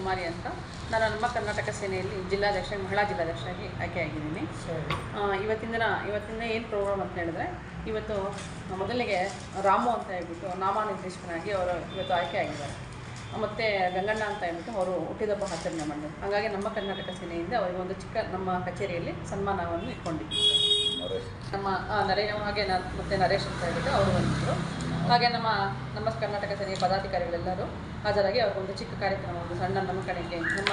ಕುಮಾರಿ ಅಂತ. ನಾನು ನಮ್ಮ ಕರ್ನಾಟಕ ಸೇನೆಯಲ್ಲಿ ಮಹಿಳಾ ಜಿಲ್ಲಾಧ್ಯಕ್ಷರಾಗಿ ಆಯ್ಕೆಯಾಗಿದ್ದೀನಿ. ಇವತ್ತಿನ ಏನು ಪ್ರೋಗ್ರಾಮ್ ಅಂತ ಹೇಳಿದ್ರೆ, ಇವತ್ತು ಮೊದಲಿಗೆ ರಾಮು ಅಂತ ಹೇಳ್ಬಿಟ್ಟು ನಾಮನಿರ್ದೇಶಕನಾಗಿ ಅವರು ಇವತ್ತು ಆಯ್ಕೆ ಆಗಿದ್ದಾರೆ. ಮತ್ತು ಗಂಗಣ್ಣ ಅಂತ ಹೇಳ್ಬಿಟ್ಟು ಅವರು ಹುಟ್ಟಿದಬ್ಬ ಆಚರಣೆ ಮಾಡಿದರು. ಹಾಗಾಗಿ ನಮ್ಮ ಕರ್ನಾಟಕ ಸೇನೆಯಿಂದ ಅವರಿಗೆ ಒಂದು ಚಿಕ್ಕ ನಮ್ಮ ಕಚೇರಿಯಲ್ಲಿ ಸನ್ಮಾನವನ್ನು ಇಟ್ಕೊಂಡಿದ್ದೀವಿ. ನಮ್ಮ ಹಾಗೆ ಮತ್ತು ನರೇಶ್ ಅಂತ ಹೇಳ್ಬಿಟ್ಟು ಅವರು ಬಂದಿದ್ದರು. ಹಾಗೆ ನಮ್ಮ ಕರ್ನಾಟಕ ಸೇನೆಯ ಪದಾಧಿಕಾರಿಗಳೆಲ್ಲರೂ ಹಾಜರಾಗಿ ಅವ್ರಿಗೊಂದು ಚಿಕ್ಕ ಕಾರ್ಯಕ್ರಮ, ಒಂದು ಸಣ್ಣ ನಮ್ಮ ಕಡೆಗೆ ನಮ್ಮ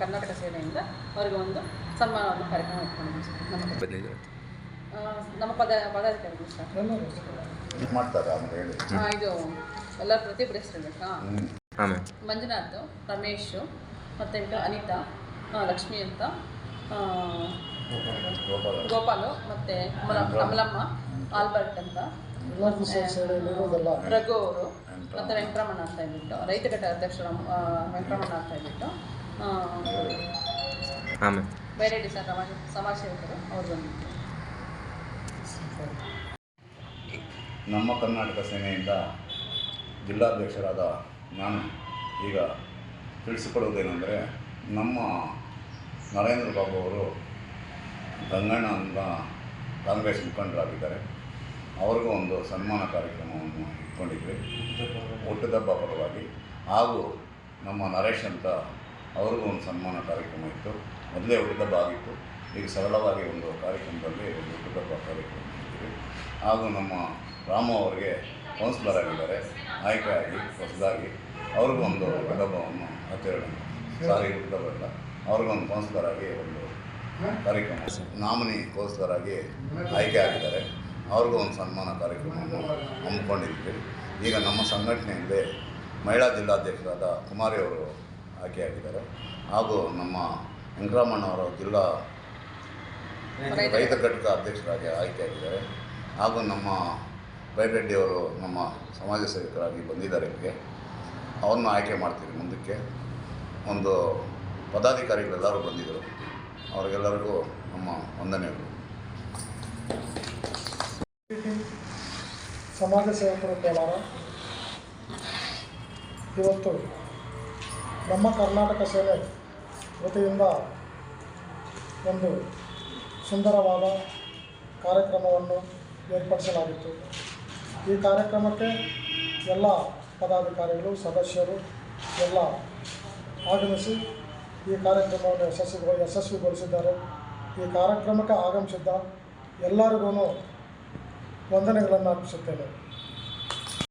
ಕರ್ನಾಟಕ ಸೇನೆಯಿಂದ ಅವರಿಗೆ ಒಂದು ಸನ್ಮಾನವನ್ನು ಕಾರ್ಯಕ್ರಮ ಇಟ್ಕೊಂಡಿದ್ದೀವಿ. ನಮ್ಮ ಪದಾಧಿಕಾರಿಗಳು ಸರ್ ಮಾಡ್ತಾರೆ. ಇದು ಎಲ್ಲ ಪ್ರತಿಯೊಬ್ಬರು ಹೆಸರಿರಬೇಕಾ? ಮಂಜುನಾಥ್, ರಮೇಶ್, ಮತ್ತು ಅನಿತಾ, ಲಕ್ಷ್ಮಿ ಅಂತ, ಗೋಪಾಲು, ಮತ್ತು ಕಮಲಮ್ಮ, ಆಲ್ಬರ್ಟ್ ಅಂತ, ರಘು ಅವರು, ಮತ್ತು ವೆಂಕಟರಮಣ ಅಂತ ಹೇಳ್ಬಿಟ್ಟು ರೈತ ಘಟಕ ಅಧ್ಯಕ್ಷರು ವೆಂಕಟರಮಣ ಅಂತ ಹೇಳ್ಬಿಟ್ಟು ಬೇರೆ ಸಮಾಜ ಸೇವಕರು ಅವರು ಬಂದಿದ್ದರು. ನಮ್ಮ ಕರ್ನಾಟಕ ಸೇನೆಯಿಂದ ಜಿಲ್ಲಾಧ್ಯಕ್ಷರಾದ ನಾನು ಈಗ ತಿಳಿಸಿಕೊಡುವುದೇನೆಂದರೆ, ನಮ್ಮ ನರೇಂದ್ರ ಬಾಬು ಅವರು ಗಂಗಣ್ಣ ಅಂತ ಕಾಂಗ್ರೆಸ್ ಮುಖಂಡರಾಗಿದ್ದಾರೆ. ಅವ್ರಿಗೂ ಒಂದು ಸನ್ಮಾನ ಕಾರ್ಯಕ್ರಮವನ್ನು ಇಟ್ಕೊಂಡಿದ್ವಿ ಹುಟ್ಟಿದಬ್ಬ ಪರವಾಗಿ. ಹಾಗೂ ನಮ್ಮ ನರೇಶ್ ಅಂತ ಅವ್ರಿಗೂ ಒಂದು ಸನ್ಮಾನ ಕಾರ್ಯಕ್ರಮ ಇತ್ತು. ಮೊದಲೇ ಹುಟ್ಟಿದಬ್ಬ ಆಗಿತ್ತು. ಈಗ ಸರಳವಾಗಿ ಒಂದು ಕಾರ್ಯಕ್ರಮದಲ್ಲಿ ಒಂದು ಹುಟ್ಟಿದಬ್ಬ ಕಾರ್ಯಕ್ರಮ ಇಟ್ಟಿದ್ವಿ. ಹಾಗೂ ನಮ್ಮ ರಾಮು ಅವರಿಗೆ ಕೌನ್ಸಿಲರ್ ಆಗಿದ್ದಾರೆ, ಆಯ್ಕೆಯಾಗಿ ಹೊಸದಾಗಿ. ಅವ್ರಿಗೂ ಒಂದು ಹುಟ್ಟಿದಬ್ಬವನ್ನು ಹುಟ್ಟಿದಬ್ಬ ಇಲ್ಲ, ಅವ್ರಿಗೊಂದು ಕೌನ್ಸಿಲರ್ ಆಗಿ ಒಂದು ಕಾರ್ಯಕ್ರಮ ನಾಮಿನಿ ಕೌನ್ಸಿಲರ್ ಆಗಿ ಆಯ್ಕೆ ಆಗಿದ್ದಾರೆ. ಅವ್ರಿಗೂ ಒಂದು ಸನ್ಮಾನ ಕಾರ್ಯಕ್ರಮವನ್ನು ಹಮ್ಮಿಕೊಂಡಿದ್ವಿ. ಈಗ ನಮ್ಮ ಸಂಘಟನೆಯಲ್ಲಿ ಮಹಿಳಾ ಜಿಲ್ಲಾಧ್ಯಕ್ಷರಾದ ಕುಮಾರಿ ಅವರು ಆಯ್ಕೆಯಾಗಿದ್ದಾರೆ. ಹಾಗೂ ನಮ್ಮ ವೆಂಕಟರಮಣ್ಣವರು ಜಿಲ್ಲಾ ರೈತ ಘಟಕ ಅಧ್ಯಕ್ಷರಾಗಿ ಆಯ್ಕೆಯಾಗಿದ್ದಾರೆ. ಹಾಗೂ ನಮ್ಮ ಬೈರೆಡ್ಡಿಯವರು ನಮ್ಮ ಸಮಾಜ ಸೇವಕರಾಗಿ ಬಂದಿದ್ದಾರೆ. ಇಲ್ಲಿಗೆ ಅವ್ರನ್ನ ಆಯ್ಕೆ ಮಾಡ್ತೀವಿ. ಮುಂದಕ್ಕೆ ಒಂದು ಪದಾಧಿಕಾರಿಗಳೆಲ್ಲರೂ ಬಂದಿದ್ದರು. ಅವರಿಗೆಲ್ಲರಿಗೂ ನಮ್ಮ ವಂದನೆಗಳು. ಸಮಾಜ ಸೇವಕರು ಕೋಲಾರ ಇವತ್ತು ನಮ್ಮ ಕರ್ನಾಟಕ ಸೇನೆ ವತಿಯಿಂದ ಒಂದು ಸುಂದರವಾದ ಕಾರ್ಯಕ್ರಮವನ್ನು ಏರ್ಪಡಿಸಲಾಗಿತ್ತು. ಈ ಕಾರ್ಯಕ್ರಮಕ್ಕೆ ಎಲ್ಲ ಪದಾಧಿಕಾರಿಗಳು, ಸದಸ್ಯರು ಎಲ್ಲ ಆಗಮಿಸಿ ಈ ಕಾರ್ಯಕ್ರಮವನ್ನು ಯಶಸ್ವಿಗೊಳಿಸಿದ್ದಾರೆ. ಈ ಕಾರ್ಯಕ್ರಮಕ್ಕೆ ಆಗಮಿಸಿದ್ದ ಎಲ್ಲರಿಗೂ ವಂದನೆಗಳನ್ನು ಅರ್ಪಿಸುತ್ತೇನೆ.